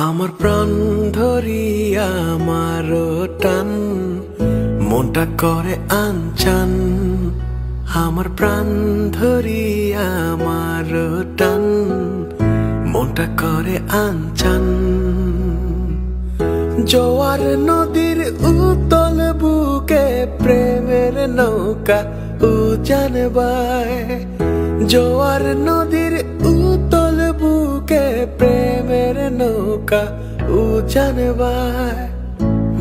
আমার প্রাণ ধরিয়া আমার টান মনটা করে আনচান। আমার প্রাণ ধরিয়া আমার টান মনটা করে আনচান। জোয়ার নদীর উতল বুকে প্রেমের নৌকা উজান বায়। জোয়ার নদীর উতল বুকে প্রেমের নৌকা উজান বায়।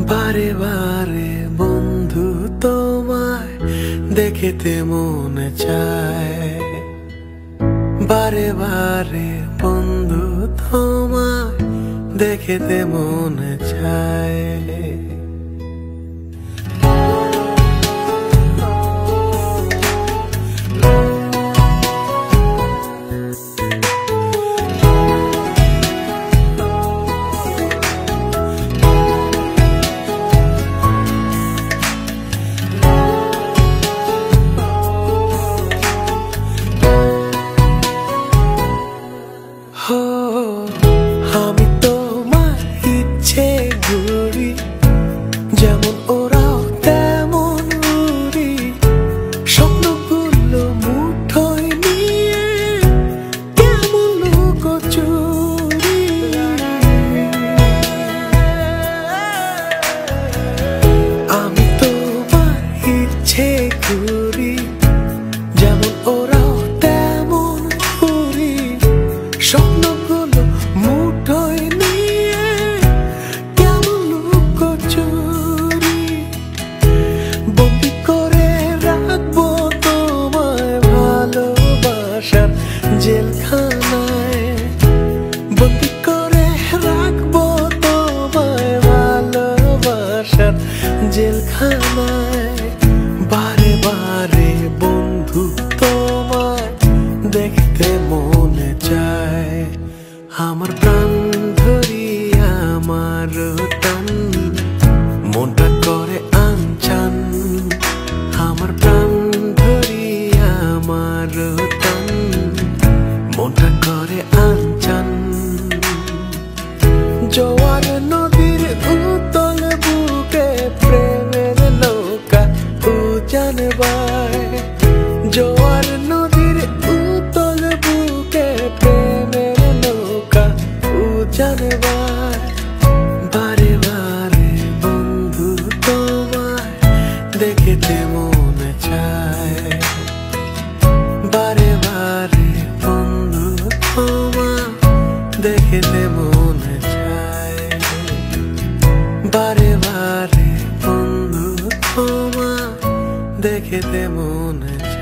বারে বারে বন্ধু তোমায় দেখিতে মনে চায়। বারে বারে বন্ধু তোমায় দেখিতে মনে চায়। আমি তোমার ইচ্ছে ঘুরি, যেমন ওরাও তেমন উড়ি। স্বপ্নগুলো মুঠোয় নিয়ে কেমন লুকোচুরি। আমি তোমার ইচ্ছে ঘুরি, যেমন ওরাও তেমন উড়ি। স্বপ্নগুলো মুঠোয় নিয়ে কেমন লুকোচুরি। বন্দি করে রাখবো তোমায় ভালোবাসার জেলখানায়। বন্দি করে রাখবো তোমায় ভালোবাসার জেলখানায়। বারে বারে বন্ধু তোমায় দেখতে মনে চায়। আমার প্রাণ ধরিয়া আমার টান মনটা করে আনচান। আমার প্রাণ ধরিয়া আমার টান মনটা করে আনচান। জোয়ার নদীর উতল বুকে প্রেমের নৌকা উজান বায়। জোয়ার নদীর উতল বুকে প্রেমের নৌকা উজান বায়। বারে বারে বন্ধু তোমায় দেখিতে মনে চায়। বারে বারে বন্ধু তোমায় দেখিতে মনে চায়। বারে বারে বন্ধু তোমায় দেখিতে মনে চায়।